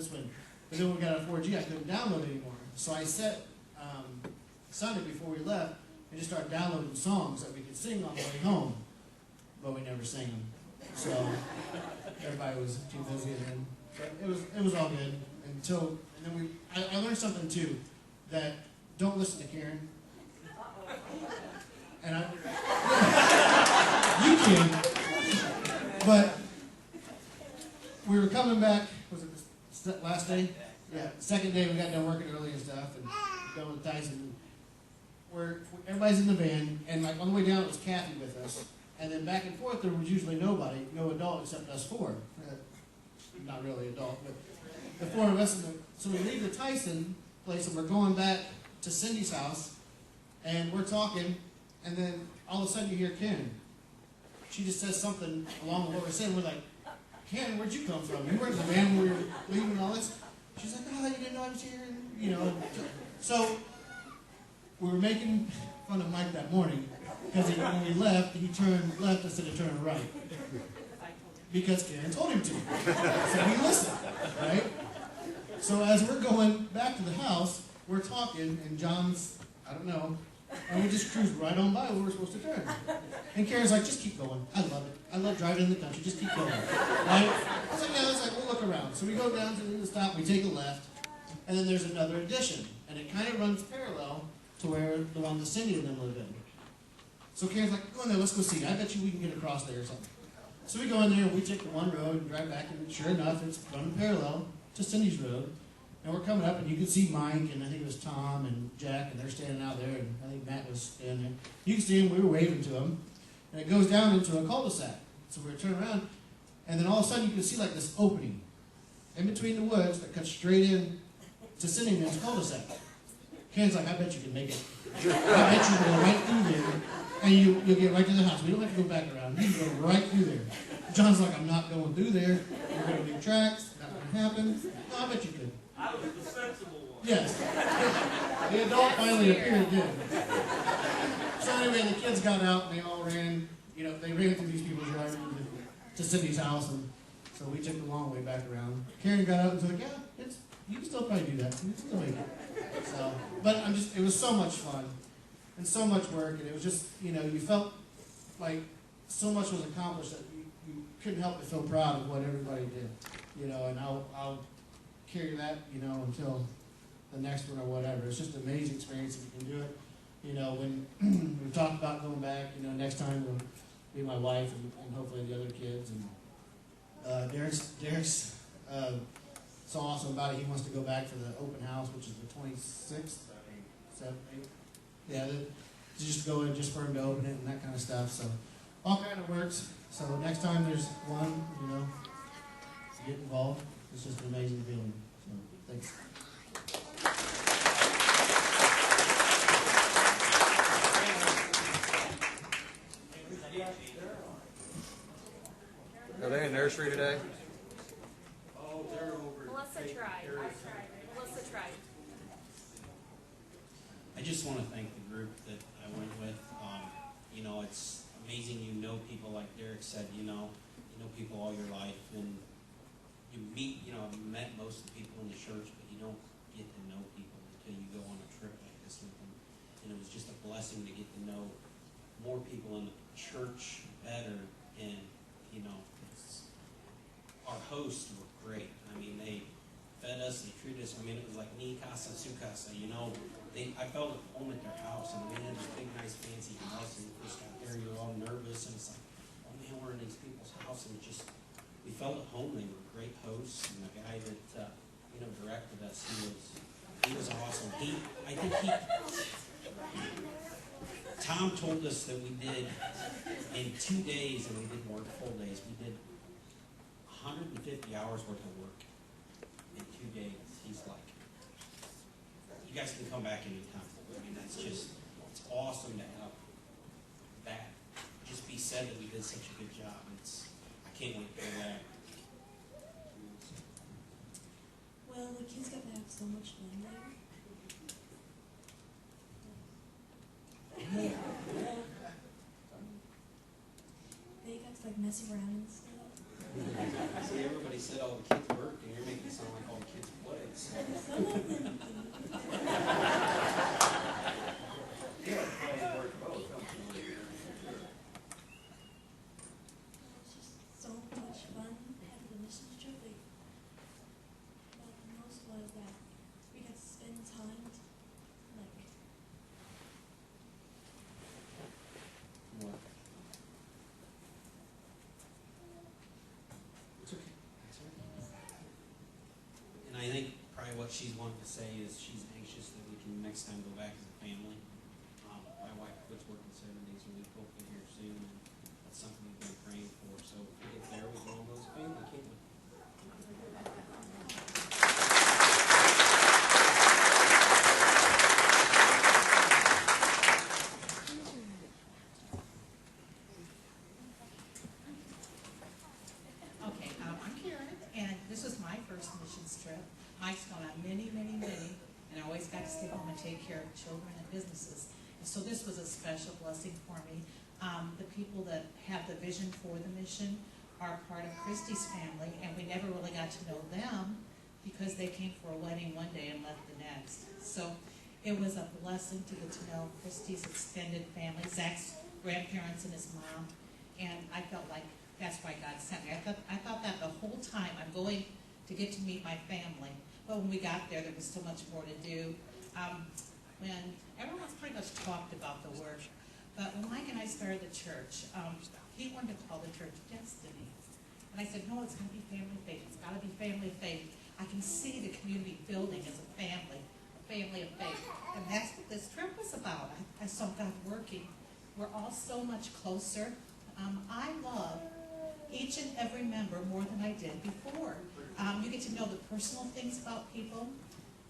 this one. But then when we got on 4G, I couldn't download anymore. So I set Sunday before we left and just started downloading songs that we could sing on the way home, but we never sang them. So everybody was too busy, and then but it was all good until and then I learned something too, that don't listen to Karen. And you can, but we were coming back. Was it the last day? Yeah, second day we got done working early and stuff, and going with Tyson. Everybody's in the van, and like on the way down it was Kathy with us, and then back and forth there was usually nobody, no adult except us four. Not really adult, but the four of us. So we leave the Tyson place, and we're going back to Cindy's house, and we're talking, and then all of a sudden you hear Karen. She just says something along with what we're saying. We're like, Karen, where'd you come from? You weren't in the van when we were leaving and all this. She's like, oh, you didn't know I was here, you know. So we were making fun of Mike that morning because when we left, he turned left instead of turning right. Because Karen told him to. So he listened, right? So as we're going back to the house, we're talking, and John's, I don't know, and we just cruised right on by where we're supposed to turn. And Karen's like, just keep going. I love it. I love driving in the country. Just keep going. Right? I was like, yeah, it's like, we'll look around. So we go down to the stop, we take a left, and then there's another addition. And it kind of runs parallel to where the one that Cindy and them live in. So Karen's like, go in there, let's go see. I bet you we can get across there or something. So we go in there, and we take the one road and drive back, and sure enough, it's running parallel to Cindy's road. And we're coming up, and you can see Mike, and I think it was Tom and Jack, and they're standing out there, and I think Matt was standing there. You can see him, we were waving to him, and it goes down into a cul-de-sac. So we're turning around, and then all of a sudden you can see like this opening in between the woods that cuts straight in to Cindy and this cul-de-sac. Karen's like, I bet you can make it. I bet you can go right through there, and you'll get right to the house. We don't have to go back around. You can go right through there. John's like, I'm not going through there. We're going to do tracks. Not going to happen. No, I bet you could. I was the sensible one. Yes. The adult finally appeared then. So anyway, the kids got out and they all ran, you know, they ran through these people's yard to Cindy's house, and so we took the long way back around. Karen got up and was like, yeah, you can still probably do that. You can still make it. So, but it was so much fun and so much work, and it was just, you know, you felt like so much was accomplished that you couldn't help but feel proud of what everybody did, you know, and I'll carry that, you know, until the next one or whatever. It's just an amazing experience if you can do it. You know, when we've talked about going back, you know, next time will be my wife and hopefully the other kids. And Derek's so awesome about it. He wants to go back for the open house, which is the 26th, 7th, 8th. Yeah, to just go in, just for him to open it and that kind of stuff. So all kind of works. So next time there's one, you know, get involved. It's just an amazing feeling. So, thanks. Are they in nursery today? Oh, they're over. Melissa tried. Melissa tried. I just want to thank the group that I went with. You know, it's amazing. You know people, like Derek said. You know people all your life, and you meet. You know, I've met most of the people in the church, but you don't get to know people until you go on a trip like this with them. And it was just a blessing to get to know more people in the church better. And you know, our hosts were great. I mean, they fed us, they treated us. I mean, it was like ni casa, su casa. You know, I felt at home at their house, and they had this big, nice, fancy house. And we first got there, you were all nervous, and it's like, oh man, we're in these people's house, and we felt at home. They were great hosts, and the guy that directed us, he was awesome. Tom told us that we did in 2 days, and we didn't work full days. We did 150 hours worth of work in 2 days. He's like, you guys can come back anytime. I mean, it's awesome to have that just be said that we did such a good job. I can't wait for that. Well, the kids got to have so much fun there. They got to like mess around and stuff. See, everybody said all the kids worked, and you're making it sound like all the kids love them. Yeah, plans work both, don't you? It was just so much fun having the mission trip. Like, what the most was that we got to spend time, like, What? It's okay. And I think probably what she's wanting to say is she's anxious that we can next time go back as a family. My wife quits working 7 days a week, hopefully here soon, and that's something we've been praying for. So if we get there, we can all go as a family, can't we? Okay, I'm Karen, and this was my first missions trip. Mike's gone on many, and I always got to stay home and take care of children and businesses. And so this was a special blessing for me. The people that have the vision for the mission are part of Christy's family, and we never really got to know them because they came for a wedding one day and left the next. So it was a blessing to get to know Christy's extended family, Zach's grandparents and his mom, and I felt like that's why God sent me. I thought that the whole time I'm going to get to meet my family. But when we got there was so much more to do. When everyone's pretty much talked about the work, but when Mike and I started the church, he wanted to call the church Destiny. And I said, no, it's going to be family of faith. It's got to be family of faith. I can see the community building as a family of faith. And that's what this trip was about. I saw God working. We're all so much closer. I love each and every member more than I did before. You get to know the personal things about people.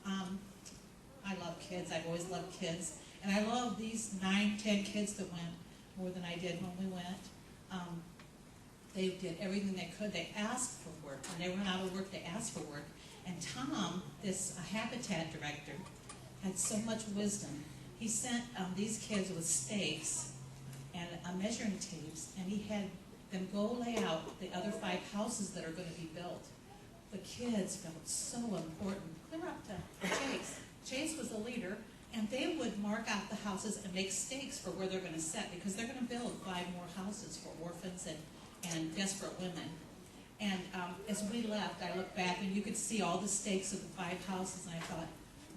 I love kids. I've always loved kids. And I love these 9, 10 kids that went more than I did when we went. They did everything they could. They asked for work. When they ran out of work, they asked for work. And Tom, this habitat director, had so much wisdom. He sent these kids with stakes and measuring tapes, and he had them go lay out the other 5 houses that are going to be built. The kids felt so important. Clear up to Chase. Chase was the leader, and they would mark out the houses and make stakes for where they're going to set, because they're going to build 5 more houses for orphans and desperate women. And as we left, I looked back, and you could see all the stakes of the 5 houses, and I thought,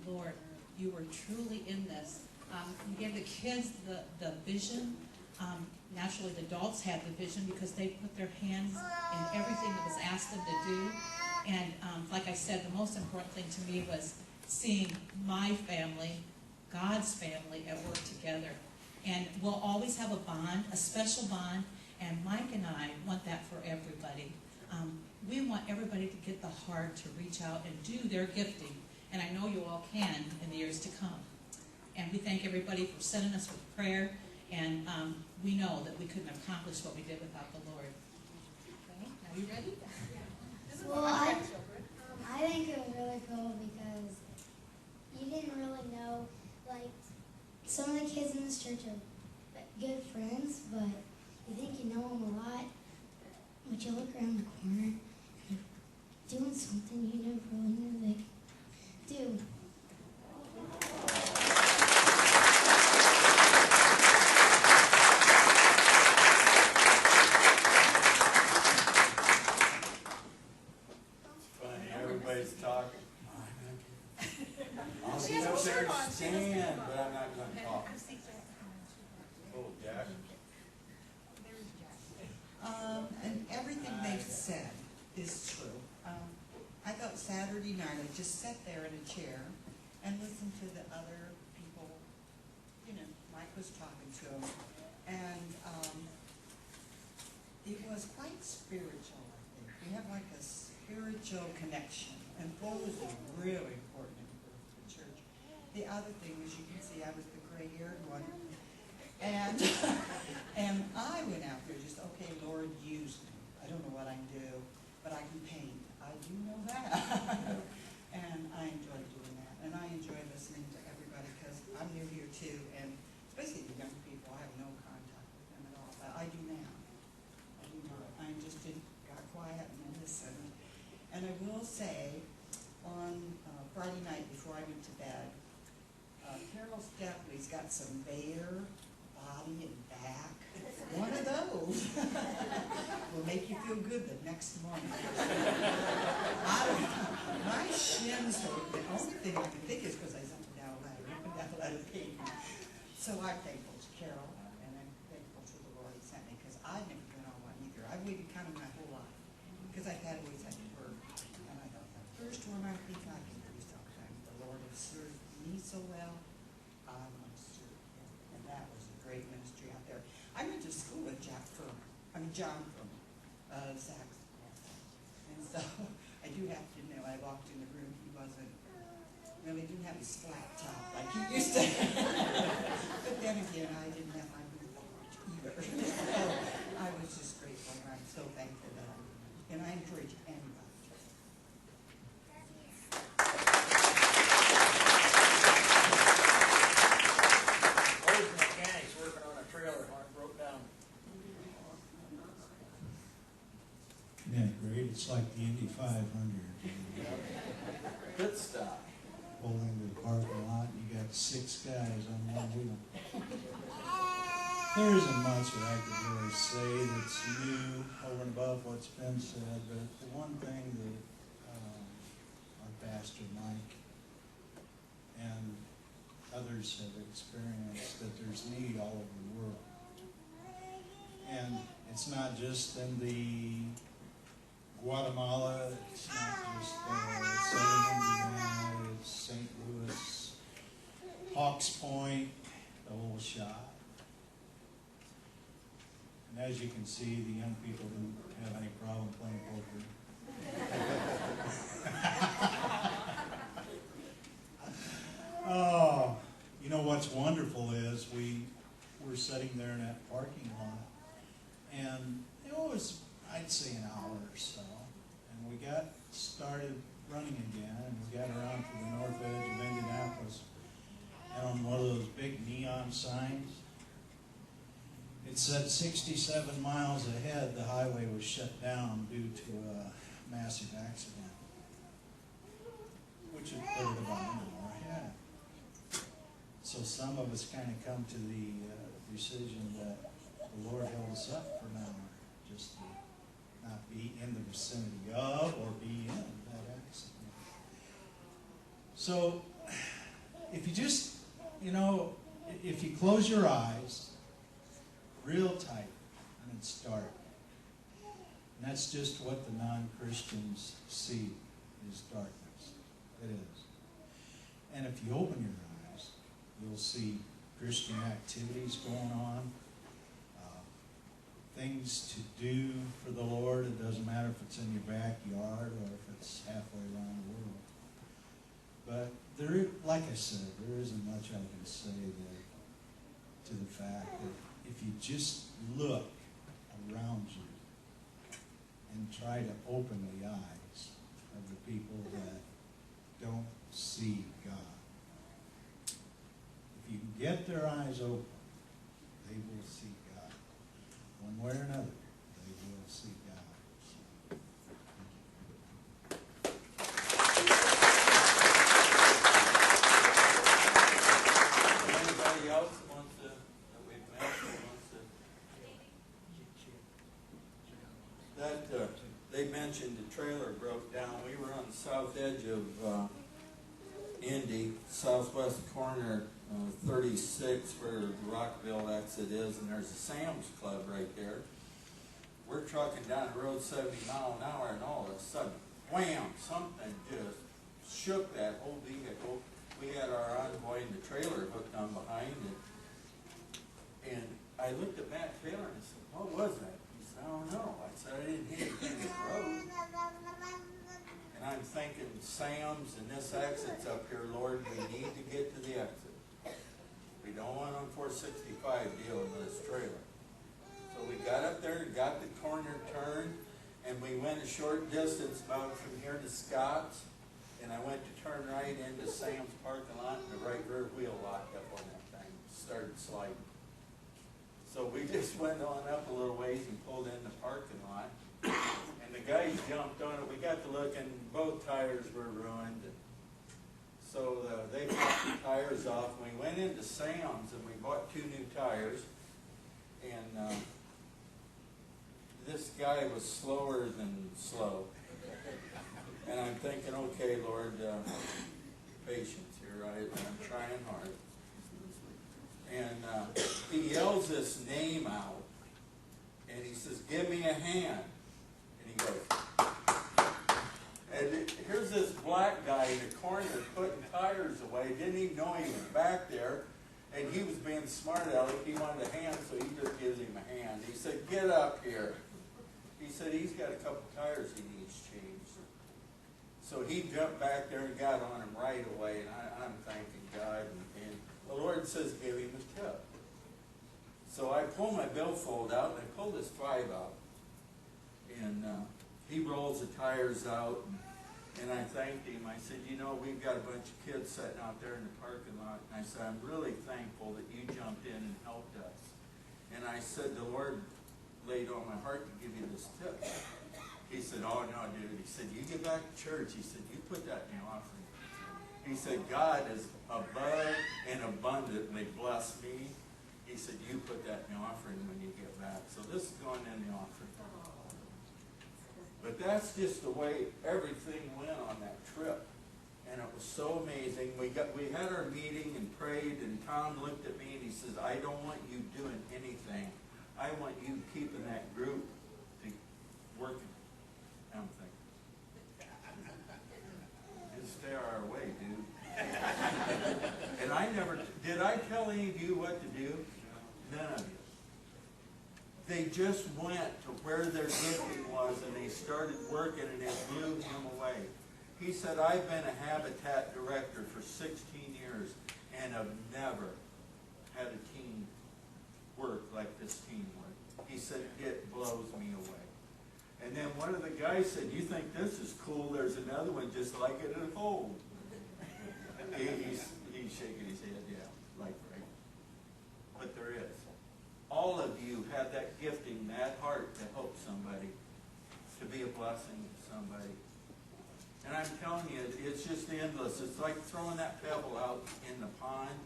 Lord, you were truly in this. You gave the kids the vision. Naturally, the adults had the vision because they put their hands in everything that was asked them to do. And like I said, the most important thing to me was seeing my family, God's family, at work together. And we'll always have a bond, a special bond, and Mike and I want that for everybody. We want everybody to get the heart to reach out and do their gifting, and I know you all can in the years to come. And we thank everybody for sending us with prayer, and we know that we couldn't accomplish what we did without the Lord. Okay, are you ready? This is Well, what my I- grandchildren. I think it was really cool because you didn't really know, like, some of the kids in this church are good friends, but you think you know them a lot, but you look around the corner and they're doing something you never really knew they could do. Funny, everybody's talking. I'll She get has up a there shirt and on. She has a stand, shirt on. but I'm not gonna talk. Oh, Jack. And everything they've said is true. I thought Saturday night I just sat there in a chair and listened to the other people. You know, Mike was talking to them, and it was quite spiritual. I think we have like a spiritual connection, and those are really important in the church. The other thing, as you can see, I was the gray-haired one. And and I went out there just, okay, Lord, use me. I don't know what I can do, but I can paint. I do know that. And I enjoy doing that. And I enjoy listening to everybody because I'm new here too. And especially the young people, I have no contact with them at all. But I do now. I do now. I just got quiet and listened. And I will say, on Friday night before I went to bed, Carol Stepney's got some bare body and back. One of those will make you feel good the next morning. I don't know. My shins, the only thing I can think is because I was up and down a ladder pavement. So I'm thankful to Carol, and I'm thankful to the Lord He sent me, because I've never been on one either. I've waited kind of my whole life, because I've always had to work. And I thought, the first one I think I can do something. The Lord has served me so well, I'm going to serve Him. And that was a great ministry out there. I went to school with John Frum, Zach's. And so I do have to admit, when I walked in the room, he wasn't, he didn't have his flat top like he used to. But then again, I didn't have my boot either. So I was just grateful, and I'm so thankful that and I encourage anybody to. I was a mechanic working on a trailer when it broke down. Yeah, great. It's like the Indy 500. Good stuff. Pull into the parking lot, you got 6 guys on one wheel. There isn't much that I could really say that's new over and above what's been said, but the one thing that our pastor Mike and others have experienced, that there's need all over the world. And it's not just in the Guatemala, it's not just Southern Indiana, it's St. Louis, Hawks Point, the whole shop. And as you can see, the young people didn't have any problem playing poker. Oh, you know what's wonderful is we're sitting there in that parking lot, and it was, I'd say, an hour or so, and we got started running again, and we got around to the north edge of Indianapolis, and on one of those big neon signs, it said 67 miles ahead the highway was shut down due to a massive accident, which had put it about an hour ahead. So some of us kind of come to the decision that the Lord held us up for an hour, just to not be in the vicinity of or be in that accident. So if you just, if you close your eyes real tight and it's dark, and that's just what the non-Christians see, is darkness. It is. And if you open your eyes, you'll see Christian activities going on, things to do for the Lord. It doesn't matter if it's in your backyard or if it's halfway around the world. But there, like I said, there isn't much I can say to the fact that if you just look around you and try to open the eyes of the people that don't see God, if you can get their eyes open, they will see God. One way or another, they will see God. Anybody else wants to, that we've mentioned, wants to? They mentioned the trailer broke down. We were on the south edge of Indy, southwest corner, 36, where the Rockville exit is, and there's a Sam's Club right there. We're trucking down the road 70 miles an hour, and all of a sudden, wham, something just shook that whole vehicle. We had our envoy in the trailer hooked on behind it, and I looked at Matt Taylor and I said, "What was that?" He said, "I don't know." I said, "I didn't hit anything in the road." And I'm thinking, Sam's and this exit's up here, Lord, we need to get to the exit. We don't want on 465 dealing with this trailer. So we got up there and got the corner turned, and we went a short distance about from here to Scott's, and I went to turn right into Sam's parking lot, and the right rear wheel locked up on that thing, started sliding. So we just went on up a little ways and pulled in the parking lot, and the guys jumped on it. We got to look, and both tires were ruined. So they took the tires off, and we went into Sam's, and we bought 2 new tires. And this guy was slower than slow. And I'm thinking, okay, Lord, patience here, right? I'm trying hard. And he yells this name out, and he says, "Give me a hand." And he goes, and here's this black guy in the corner putting tires away, didn't even know he was back there, and he was being smart aleck. He wanted a hand, so he just gives him a hand. He said, "Get up here." He said he's got a couple tires he needs changed. So he jumped back there and got on him right away, and I'm thanking God. And the Lord says, give him a tip. So I pull my billfold out, and I pull this 5 out. And he rolls the tires out, and I thanked him. I said, you know, we've got a bunch of kids sitting out there in the parking lot. And I said, I'm really thankful that you jumped in and helped us. And I said, the Lord laid on my heart to give you this tip. He said, oh, no, dude. He said, you get back to church. He said, you put that in the offering. He said, God has above and abundantly blessed me. He said, you put that in the offering when you get back. So this is going in the offering. But that's just the way everything went on that trip. And it was so amazing. We had our meeting and prayed, and Tom looked at me and he says, I don't want you doing anything. I want you keeping that group to working. I'm thinking, just stay our way, dude. And I never, did I tell any of you what to do? None of you. They just went to where their gifting was, and they started working, and it blew him away. He said, I've been a Habitat director for 16 years, and have never had a team work like this team work. He said, it blows me away. And then one of the guys said, you think this is cool? There's another one just like it at home. He's shaking his head, yeah, like right. But there is. All of you have that gifting, that heart to help somebody, to be a blessing to somebody. And I'm telling you, it's just endless. It's like throwing that pebble out in the pond,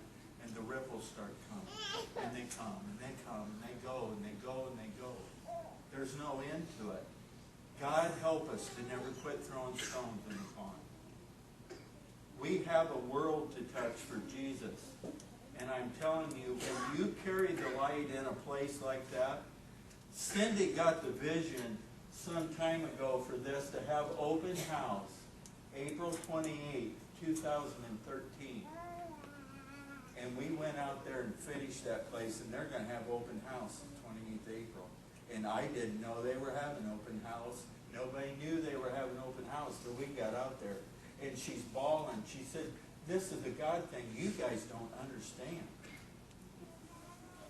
and the ripples start coming. And they come, and they come, and they go, and they go, and they go. There's no end to it. God help us to never quit throwing stones in the pond. We have a world to touch for Jesus. And I'm telling you, when you carry the light in a place like that, Cindy got the vision some time ago for this, to have open house April 28, 2013. And we went out there and finished that place, and they're going to have open house on 28th April. And I didn't know they were having open house. Nobody knew they were having open house till we got out there. And she's bawling. She said, this is a God thing. You guys don't understand.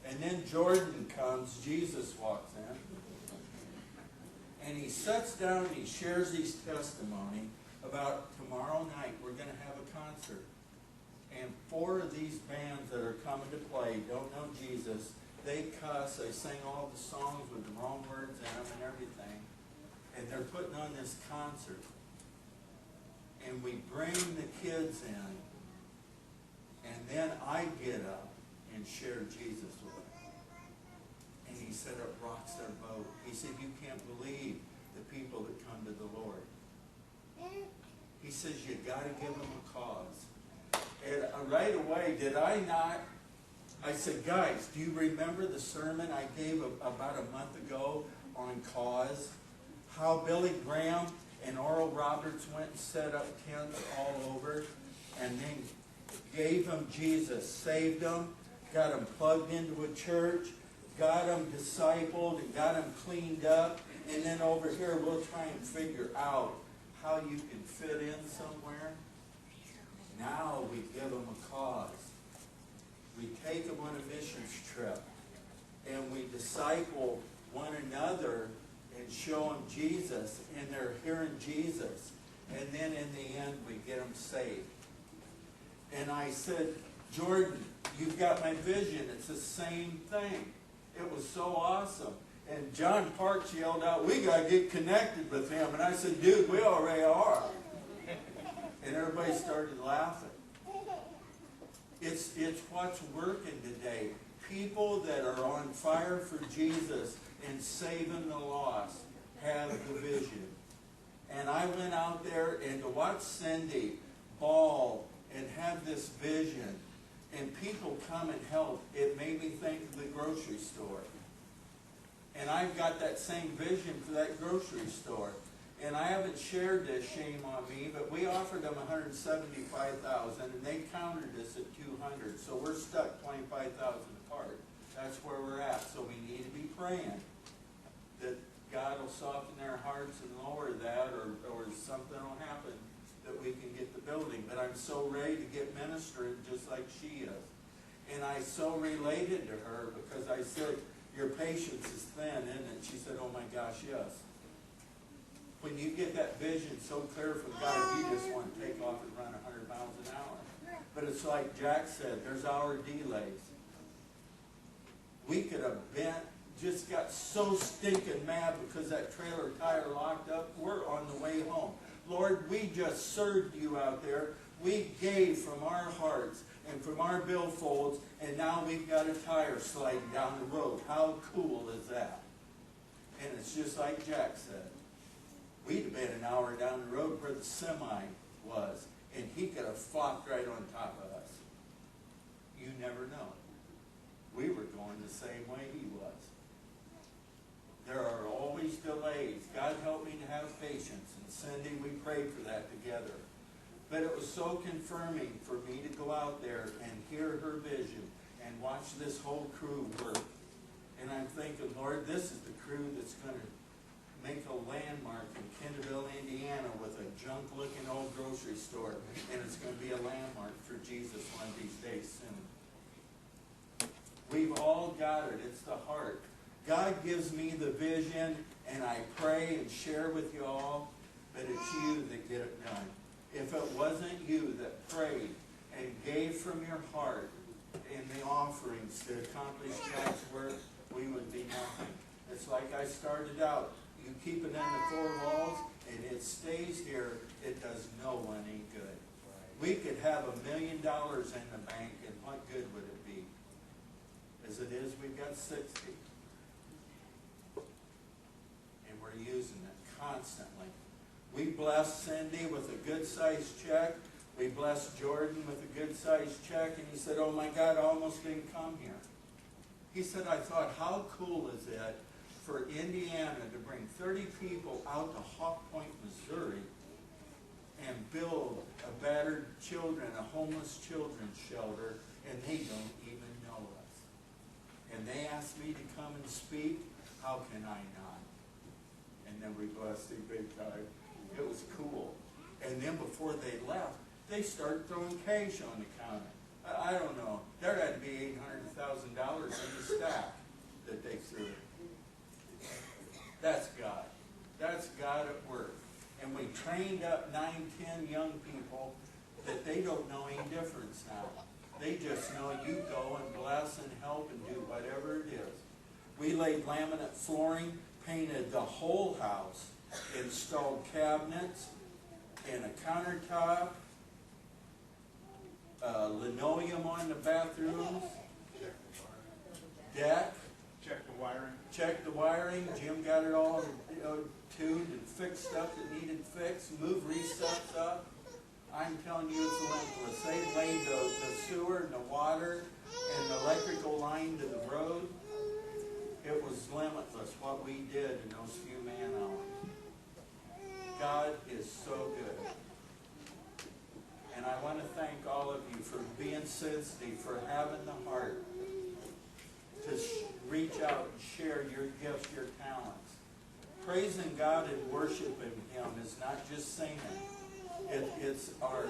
And then Jordan comes. Jesus walks in. And he sits down and he shares his testimony about tomorrow night we're going to have a concert. And 4 of these bands that are coming to play don't know Jesus. They cuss, they sing all the songs with the wrong words in them and everything. And they're putting on this concert. And we bring the kids in. And then I get up and share Jesus with them. And he said it rocks their boat. He said, you can't believe the people that come to the Lord. He says, you got to give them a cause. And right away, did I not? I said, guys, do you remember the sermon I gave about a month ago on cause? How Billy Graham and Oral Roberts went and set up tents all over, and then gave them Jesus, saved them, got them plugged into a church, got them discipled, and got them cleaned up. And then over here, we'll try and figure out how you can fit in somewhere. Now we give them a cause. We take them on a missions trip, and we disciple one another and show them Jesus, and they're hearing Jesus. And then in the end, we get them saved. And I said, Jordan, you've got my vision. It's the same thing. It was so awesome. And John Parks yelled out, we got to get connected with him. And I said, dude, we already are. And everybody started laughing. It's what's working today. People that are on fire for Jesus and saving the lost have the vision. And I went out there and to watch Cindy bawl and have this vision and people come and help, it made me think of the grocery store. And I've got that same vision for that grocery store. And I haven't shared this, shame on me, but we offered them $175,000 and they countered us at $200,000. So we're stuck $25,000 apart. That's where we're at. So we need to be praying that God will soften their hearts and lower that, or something will happen that we can get the building. But I'm so ready to get ministering just like she is. And I so related to her because I said, your patience is thin, isn't it? She said, oh my gosh, yes. When you get that vision so clear from God, you just want to take off and run 100 miles an hour. But it's like Jack said, there's hour delays. We could have just got so stinking mad because that trailer tire locked up. We're on the way home. Lord, we just served you out there. We gave from our hearts and from our billfolds, and now we've got a tire sliding down the road. How cool is that? And it's just like Jack said. We'd have been an hour down the road where the semi was, and he could have flopped right on top of us. You never know. We were going the same way he was. There are always delays. God help me to have patience. And Cindy, we prayed for that together. But it was so confirming for me to go out there and hear her vision and watch this whole crew work. And I'm thinking, Lord, this is the crew that's going to make a landmark in Kendallville, Indiana with a junk-looking old grocery store. And it's going to be a landmark for Jesus one of these days soon. We've all got it. It's the heart. God gives me the vision, and I pray and share with you all, but it's you that get it done. If it wasn't you that prayed and gave from your heart in the offerings to accomplish God's work, we would be nothing. It's like I started out. You keep it in the four walls, and it stays here. It does no one any good. We could have $1 million in the bank, and what good would it be? As it is, we've got 60. And we're using it constantly. We blessed Cindy with a good-sized check. We blessed Jordan with a good-sized check. And he said, oh my God, I almost didn't come here. He said, I thought, how cool is it for Indiana to bring 30 people out to Hawk Point, Missouri and build a battered children, a homeless children's shelter, and they don't even know us. And they asked me to come and speak. How can I not? And then we blessed him big time. It was cool. And then before they left, they started throwing cash on the counter. I don't know. There had to be $800,000 in the stack that they threw. That's God. That's God at work. And we trained up 9, 10 young people that they don't know any difference now. They just know you go and bless and help and do whatever it is. We laid laminate flooring, painted the whole house, installed cabinets and a countertop, linoleum on the bathrooms, deck. Check the wiring. Checked the wiring. Jim got it all tuned and fixed stuff that needed fixed. Moved resets up. I'm telling you, it's relentless. They laid the sewer and the water and the electrical line to the road. It was limitless what we did in those few man hours. God is so good. And I want to thank all of you for being sensitive, for having the heart to reach out and share your gifts, your talents. Praising God and worshiping Him is not just singing. It's our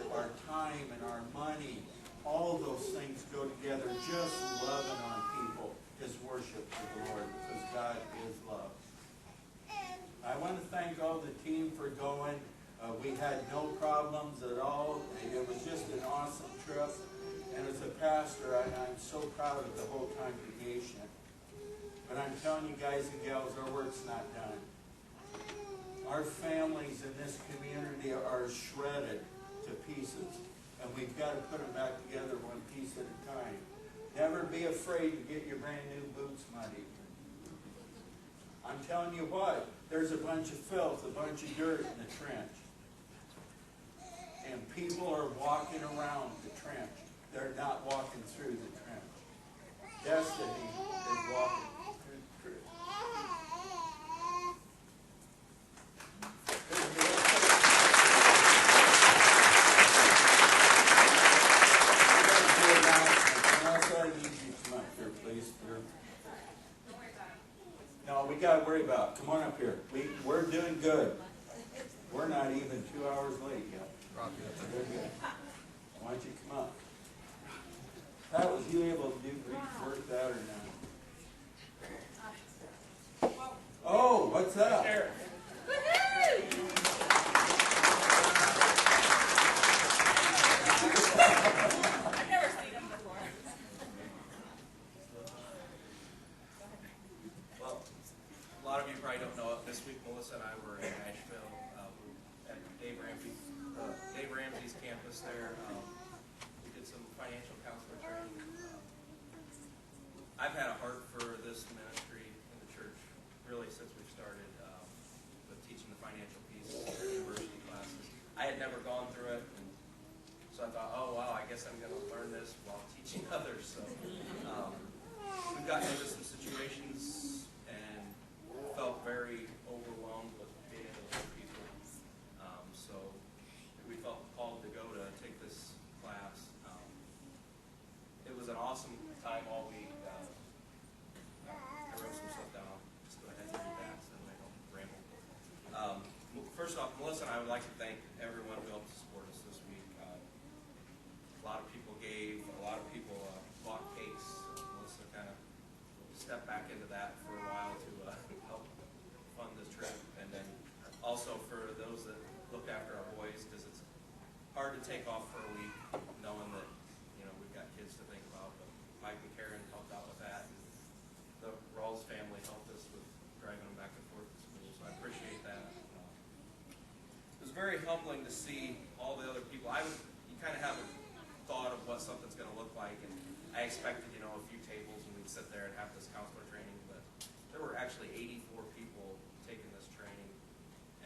time and our money. All those things go together. Just loving on people is worship to the Lord, because God is love. I want to thank all the team for going. We had no problems at all. It was just an awesome trip. And as a pastor, I'm so proud of the whole congregation. But I'm telling you guys and gals, our work's not done. Our families in this community are shredded to pieces. And we've got to put them back together one piece at a time. Never be afraid to get your brand new boots muddy. I'm telling you what, there's a bunch of filth, a bunch of dirt in the trench. And people are walking around the trench. They're not walking through the trench. Destiny is walking through the trench. No, we got to worry about it. Come on up here. We're doing good. We're not even 2 hours late yet. We're good. Why don't you come up? Pat, was you able to do Greek work that or not? Oh, what's up? I've never seen them before. Well, a lot of you probably don't know it. This week, Melissa and I were in Nashville at Dave Ramsey's campus there. We did some financial counselor training. I've had a heart for this ministry in the church really since we've started with teaching the financial piece in university classes. I had never gone through it, and so I thought, oh wow, I guess I'm going to learn this while teaching others. So we've gotten into some situations and felt very overwhelmed with being able to help people. So we felt called to go to take this class. It was an awesome time all week. I wrote some stuff down. Just go ahead and read that so I don't ramble. First off, Melissa and I would like to thank everyone who helped support us this week. A lot of people gave. A lot of people bought cakes. Melissa kind of stepped back into that for a while to help fund this trip, and then also for those that look after our boys, because it's hard to take off for a week knowing that we've got kids to think about. But Mike and Karen helped out with that. And the Rawls family helped us with driving them back and forth to school, so I appreciate that. It was very humbling to see all the other people. You kind of have a thought of what something's going to look like, and I expected, a few tables and we'd sit there and have this counselor training, but there were actually 84 people taking this training,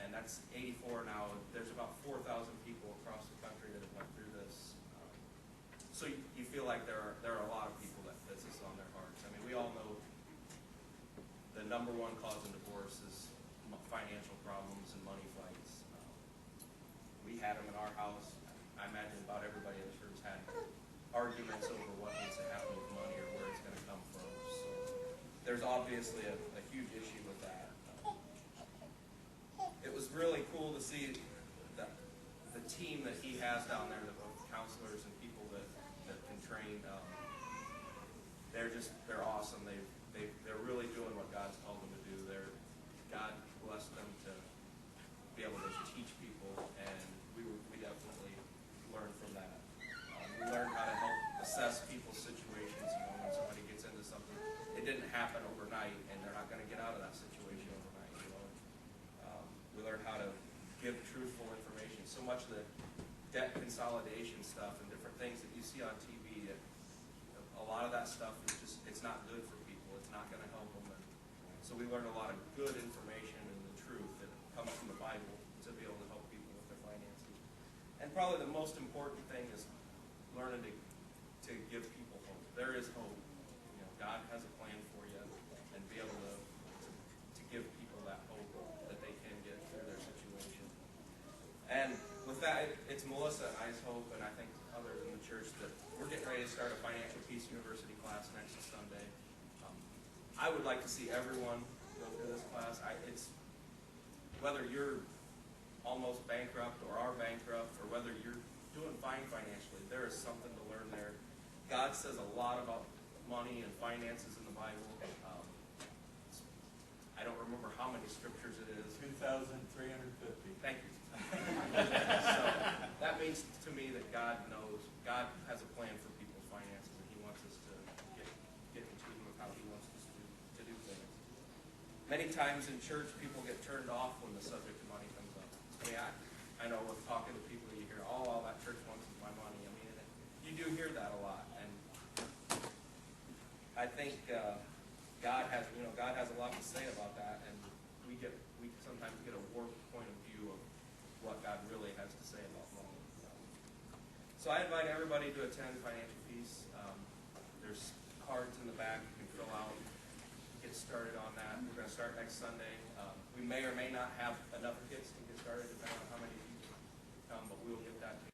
and that's 84 now. There's about 4,000 people across the country that have went through this. So you feel like there are a lot of people that this is on their hearts. I mean, we all know the number one cause of divorce is financial problems and money fights. We had them in our house. I imagine about everybody in the church had arguments over what needs to happen with money or where it's going to come from. So there's obviously a huge issue with that. It was really cool to see the team that he has down there, the counselors and people that can train. They're awesome. They're really doing what God's called them to do. God blessed them to be able to teach people, and we definitely learned from that. We learned how to help assess people's situations. When somebody gets into something, it didn't happen overnight, and they're not going to get out of that situation overnight. We learned how to give truthful information. So much of the debt consolidation stuff and different things that you see on TV, a lot of that stuff is it's not good for people. It's not going to help them. So we learned a lot of good information and the truth that comes from the Bible to be able to help people with their finances. And probably the most important thing is learning to give people hope. There is hope. God has a plan for you, and be able to give people that hope that they can get through their situation. And with that, it's Melissa and I's hope, and I think others in the church, that we're getting ready to start a Financial Peace University class next Sunday. I would like to see everyone go through this class. It's whether you're almost bankrupt or are bankrupt, or whether you're doing fine financially, there is something to learn there. God says a lot about money and finances in the Bible. I don't remember how many scriptures it is. 2,350. Thank you. So that means to me that God knows. God has a plan for people's finances, and He wants us to get in tune with how He wants us to do things. Many times in church, people get turned off when the subject of money comes up. I mean, I know with talking to people, you hear, oh, all that church wants is my money. I mean, hear that a lot, and I think God has a lot to say about that, and we sometimes get a warped point of view of what God really has to say about money. So I invite everybody to attend Financial Peace. There's cards in the back you can fill out, get started on that. We're going to start next Sunday. We may or may not have enough kids to get started, depending on how many people come, but we'll get that.